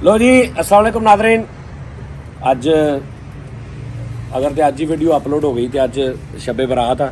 लो जी अस्सलाम वालेकुम नाज़रीन। अज अगर तो अज ही वीडियो अपलोड हो गई तो अज शबे बरात है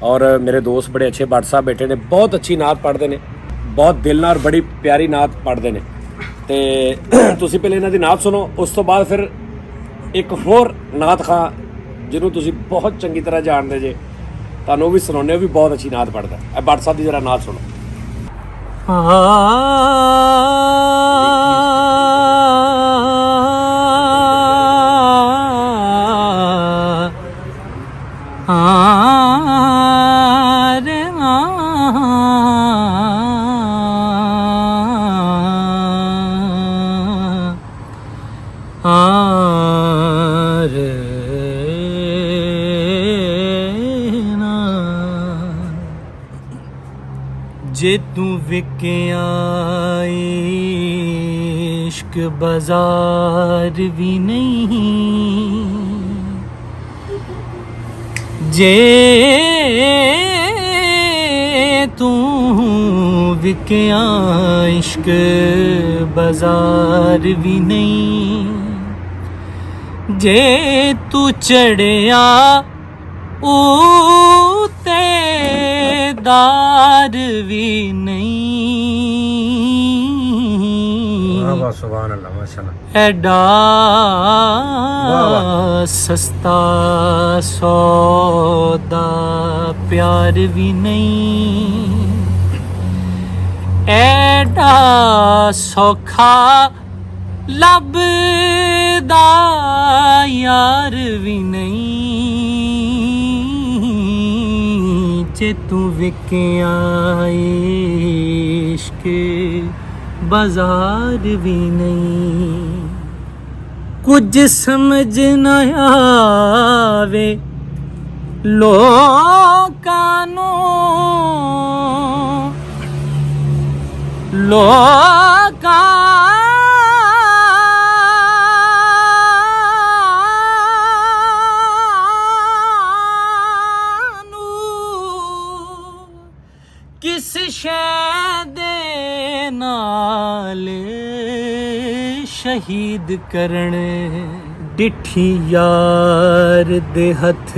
और मेरे दोस्त बड़े अच्छे भट्ट साहब बैठे ने, बहुत अच्छी नात पढ़ते हैं, बहुत दिल नाल बड़ी प्यारी नात पढ़ते हैं। तो तुसी पहले इन्हां दी नात सुनो, उस तो बाद फिर एक होर नात खां जिन्होंने तुसी बहुत चंगी तरह जानते जे, तुहानूं भी सुनाने, भी बहुत अच्छी नात पढ़ता है। भट्ट साहब की जरा नात सुनो। जे तू विकिया इश्क बाजार भी नहीं, जे तू विकिया इश्क बाजार भी नहीं, जे तू चढ़िया ऊते दार भी नहीं। सुभान अल्लाह, माशाअल्लाह। एडा सस्ता सौदा प्यार भी नहीं, एडा सौखा लभदा यार भी नहीं, जे तू विकिया इश्क बाजार भी नहीं। कुछ समझ न आवे लोकां नूं, किस शै दे नाल शहीद करन, डिठी यार दे हथ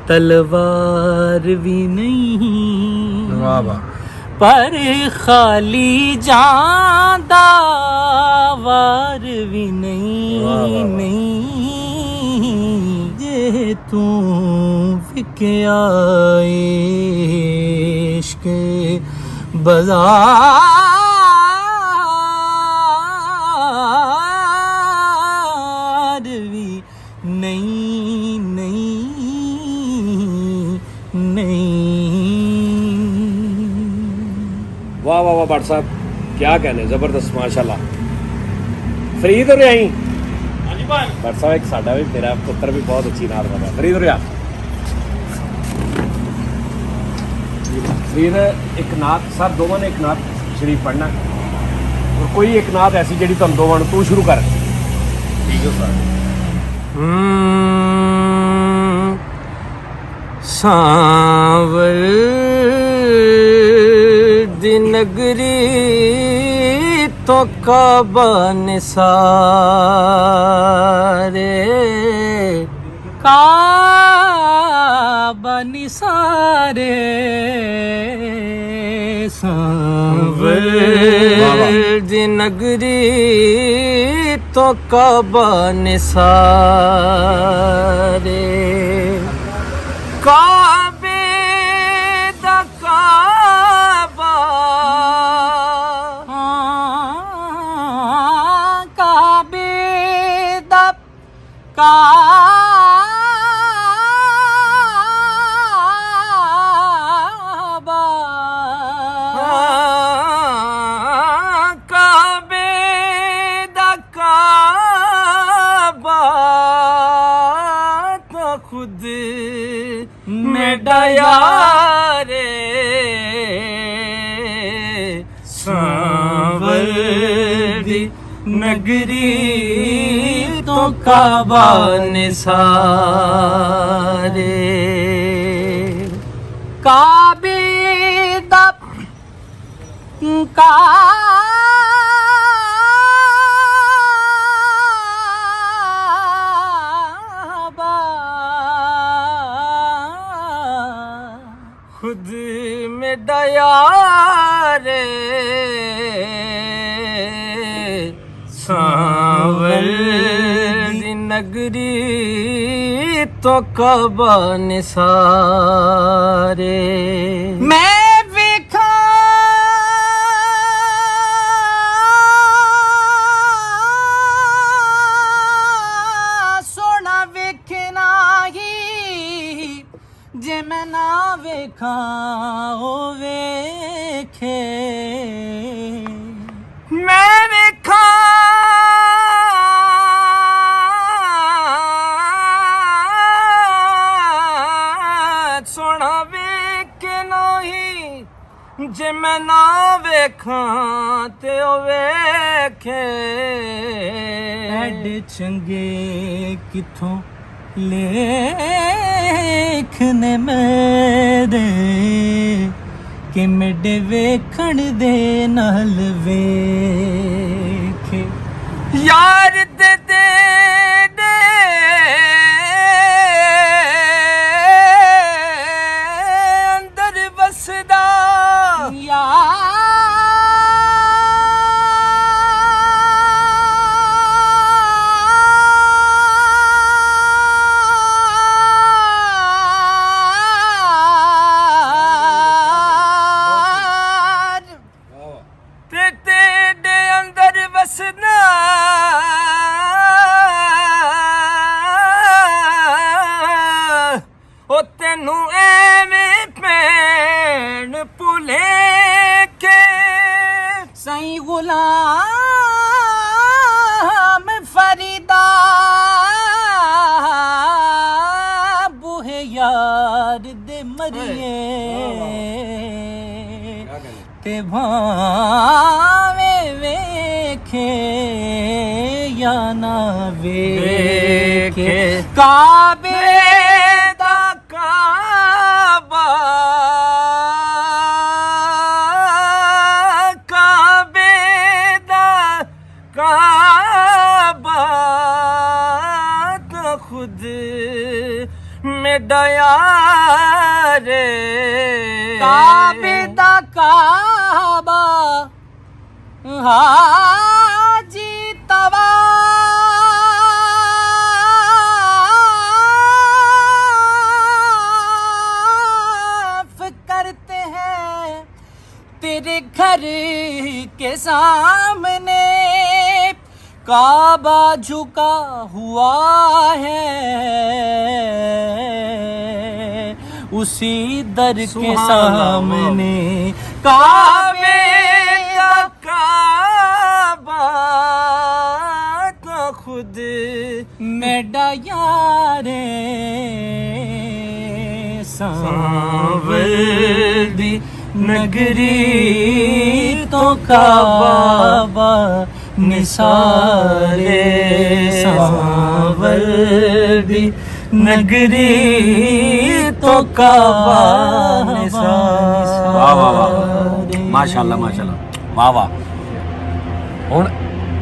तलवार भी नहीं, पर खाली जांदा वार भी नहीं, नहीं जे तू विकिया इश्क बाजार भी नहीं, नहीं। वाह वाह वाह भट्ट साहब, क्या कहने, जबरदस्त माशाल्लाह। फरीद हो रही भट्ट साहब, एक साडा भी, मेरा पुत्र भी बहुत अच्छी नात पढ़ता है। फरीद हो रहा फिर एक नात सर दोवां ने एक नात शरीफ पढ़ना और कोई एक नात ऐसी जी तुम दोवां तू शुरू कर। ठीक है सर। सांवर दी नगरी तो काबा निसारे, काबा निसारे, सांवर दी नगरी तो काबा निसारे, काबे दा काबा, काबे दा काबा, काबे दा काबा तो खुद मेरा यारे, सांवर दी नगरी तो काबा निसारे, काबे दा काबा सांवल दी नगरी तो काबा निसारे मैं वेखा सोना वेखना ही जे मैं ना वेखा ओ वेखे मैं वेखा सोना वेख नहीं जे मैं ना वेखा ते ओ वेखे एड चंगे किथों लेखने मेरे कि मेरे वेखण दे नाल वेखे यार दे दे दे अंदर बसदा तेरे अंदर बसना ओ तेनू एवें भैन भुले के साईं गुलाम फरीदा बूहे यार दे मरिए ते भावे वेखे या ना वेखे काबे दा काबा काबे दा काबा तो खुद मेरा यार काबे दा काबा हाजी तवाफ करते हैं तेरे घर के सामने काबा झुका हुआ है उसी दर के सामने काबे का काबा तो खुद मेरा यार सांवल दी नगरी तो काबा निसारे सांवल दी नगरी तो काबा निसारे वाह वाह वाह माशाल्लाह माशाल्लाह वाह वाह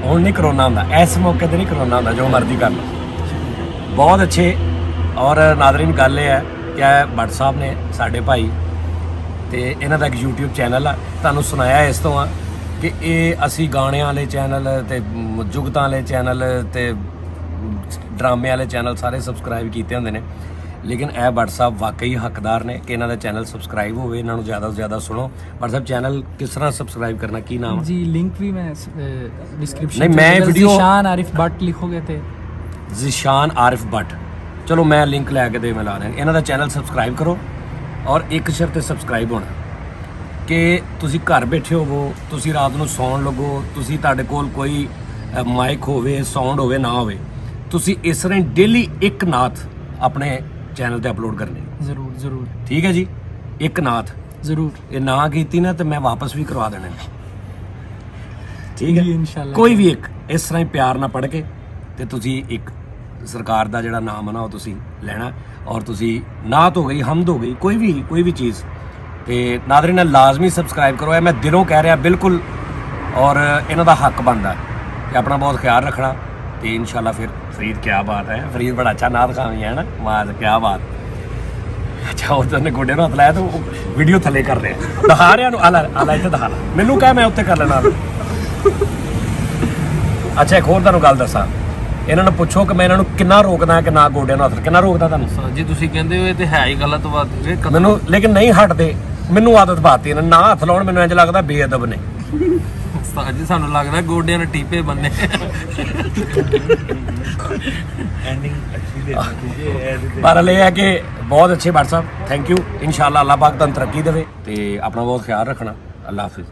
ਹੁਣ ਨਹੀਂ ਕਰੋਨਾ ਹੁੰਦਾ ਇਸ ਮੌਕੇ ਤੇ ਨਹੀਂ ਕਰੋਨਾ ਹੁੰਦਾ ਜੋ ਮਰਜ਼ੀ ਕਰ ਲਓ ਬਹੁਤ ਅੱਛੇ ਔਰ ਨਾਜ਼ਰੀਨ ਗੱਲ ਇਹ ਹੈ ਕਿ ਇਹ ਭੱਟ ਸਾਹਿਬ ਨੇ ਸਾਡੇ ਭਾਈ ਤੇ ਇਹਨਾਂ ਦਾ ਇੱਕ YouTube ਚੈਨਲ ਆ ਤੁਹਾਨੂੰ ਸੁਣਾਇਆ ਇਸ ਤੋਂ ਆ ਕਿ ਇਹ ਅਸੀਂ ਗਾਣਿਆਂ ਵਾਲੇ ਚੈਨਲ ਤੇ ਜੁਗਤਾਂ ਵਾਲੇ ਚੈਨਲ ਤੇ ਡਰਾਮੇ ਵਾਲੇ ਚੈਨਲ ਸਾਰੇ ਸਬਸਕ੍ਰਾਈਬ ਕੀਤੇ ਹੁੰਦੇ ਨੇ ਲੇਕਿਨ ਇਹ ਭੱਟ ਸਾਹਿਬ ਵਾਕਈ ਹੱਕਦਾਰ ਨੇ ਕਿ ਇਹਨਾਂ ਦਾ ਚੈਨਲ ਸਬਸਕ੍ਰਾਈਬ ਹੋਵੇ ਇਹਨਾਂ ਨੂੰ ਜ਼ਿਆਦਾ ਤੋਂ ਜ਼ਿਆਦਾ ਸੁਣੋ ਭੱਟ ਸਾਹਿਬ ਚੈਨਲ ਕਿਸ ਤਰ੍ਹਾਂ ਸਬਸਕ੍ਰਾਈਬ ਕਰਨਾ ਕੀ ਨਾਮ जी लिंक भी मैं डिस्क्रिप्शन नहीं, मैं वीडियो- ज़ीशान आरिफ भट्ट लिखोगे थे ਜ਼ਿਸ਼ਾਨ ਆਰਿਫ ਭੱਟ ਚਲੋ ਮੈਂ ਲਿੰਕ ਲੈ ਕੇ ਦੇ ਮਿਲਾ ਦਿਆਂ ਇਹਨਾਂ ਦਾ ਚੈਨਲ ਸਬਸਕ੍ਰਾਈਬ ਕਰੋ ਔਰ ਇੱਕ ਸ਼ਰਤ ਤੇ ਸਬਸਕ੍ਰਾਈਬ ਹੋਣਾ ਕਿ ਤੁਸੀਂ ਘਰ ਬੈਠੇ ਹੋਵੋ ਤੁਸੀਂ ਰਾਤ ਨੂੰ ਸੌਣ ਲੱਗੋ ਤੁਸੀਂ ਤੁਹਾਡੇ ਕੋਲ ਕੋਈ ਮਾਈਕ ਹੋਵੇ ਸਾਊਂਡ ਹੋਵੇ ਨਾ ਹੋਵੇ ਤੁਸੀਂ ਇਸ ਤਰ੍ਹਾਂ ਡੇਲੀ ਇੱਕ ਨਾਤ ਆਪਣੇ ਚੈਨਲ ਤੇ ਅਪਲੋਡ ਕਰਨੇ ज़रूर ज़रूर ਠੀਕ ਹੈ ਜੀ ਇੱਕ ਨਾਤ ज़रूर ਇਹ ਨਾ ਕੀਤੀ ਨਾ ਤੇ ਮੈਂ ਵਾਪਸ ਵੀ ਕਰਵਾ ਦੇਣੇ ਨੇ। ਠੀਕ ਹੈ ਜੀ, ਇਨਸ਼ਾਅੱਲਾ। ਕੋਈ ਵੀ ਇੱਕ ਇਸ ਤਰ੍ਹਾਂ ਹੀ ਪਿਆਰ ਨਾਲ ਪੜ੍ਹ ਕੇ ਤੇ ਤੁਸੀਂ ਇੱਕ ਸਰਕਾਰ ਦਾ ਜਿਹੜਾ ਨਾਮ ਹੈ ਨਾ ਉਹ ਤੁਸੀਂ ਲੈਣਾ ਔਰ ਤੁਸੀਂ ਨਾਤ ਹੋ ਗਈ ਹਮਦ ਹੋ ਗਈ ਕੋਈ ਵੀ ਚੀਜ਼ ਤੇ ਨਾਜ਼ਰੀਨ ਨਾਲ ਲਾਜ਼ਮੀ ਸਬਸਕ੍ਰਾਈਬ ਕਰੋ ਇਹ ਮੈਂ ਦਿਲੋਂ ਕਹਿ ਰਿਹਾ ਬਿਲਕੁਲ ਔਰ ਇਹਨਾਂ ਦਾ ਹੱਕ ਬਣਦਾ ਤੇ ਆਪਣਾ ਬਹੁਤ ਖਿਆਲ ਰੱਖਣਾ ਤੇ ਇਨਸ਼ਾਅੱਲਾ ਫਿਰ ਫਰੀਦ ਕੀ ਬਾਤ ਹੈ ਫਰੀਦ ਬੜਾ ਅੱਛਾ ਨਾਤ ਖਾਵੀ ਹੈ ਨਾ ਮਾਂ ਕੀ ਬਾਤ ਅੱਛਾ ਉਹਨੇ ਗੋਡੇ ਨੂੰ ਹੱਥ ਲਾਇਆ ਤਾਂ ਵੀਡੀਓ ਥੱਲੇ ਕਰ ਰਿਹਾ ਦਿਖਾ ਰਿਹਾ ਨੂੰ ਆਲਾ ਇੱਥੇ ਦਿਖਾ ਲਾ ਮੈਨੂੰ ਕਹਿ ਮੈਂ ਉੱਤੇ ਕਰ ਲੈਣਾ ਅੱਛਾ ਇੱਕ ਹੋਰ ਤੁਹਾਨੂੰ ਗੱਲ ਦੱਸਾਂ, ਇਹਨਾਂ ਨੂੰ ਪੁੱਛੋ ਕਿ ਮੈਂ ਇਹਨਾਂ ਨੂੰ ਕਿੰਨਾ ਰੋਕਦਾ ਕਿ ਨਾ ਗੋਡਿਆਂ ਨੂੰ ਹੱਥ, ਕਿੰਨਾ ਰੋਕਦਾ ਤੁਹਾਨੂੰ? ਉਸਤਾਦ ਜੀ ਤੁਸੀਂ ਕਹਿੰਦੇ ਹੋ ਇਹ ਤੇ ਹੈ ਹੀ ਗਲਤ ਬਾਤ ਇਹ ਕਦਮ ਮੈਨੂੰ ਲੇਕਿਨ ਨਹੀਂ ਹਟਦੇ, ਮੈਨੂੰ ਆਦਤ ਪਾਤੀ ਇਹਨਾਂ ਨੇ, ਨਾ ਹੱਥ ਲਾਉਣ ਮੈਨੂੰ ਇੰਜ ਲੱਗਦਾ ਬੇਅਦਬ ਨੇ। ਉਸਤਾਦ ਜੀ ਸਾਨੂੰ ਲੱਗਦਾ ਗੋਡਿਆਂ ਨੂੰ ਟੀਪੇ ਬੰਨੇ ਪਰ ਇਹ ਹੈ ਕਿ ਬਹੁਤ ਅੱਛੇ ਬਾਟ ਸਾਹਿਬ, ਥੈਂਕ ਯੂ। ਇਨਸ਼ਾਅੱਲਾ ਅੱਲਾਹ ਪਾਕ ਤੁਹਾਨੂੰ ਤਰੱਕੀ ਦੇਵੇ ਤੇ ਆਪਣਾ ਬਹੁਤ ਖਿਆਲ ਰੱਖਣਾ। ਅੱਲਾਹ ਹਾਫਿਜ਼।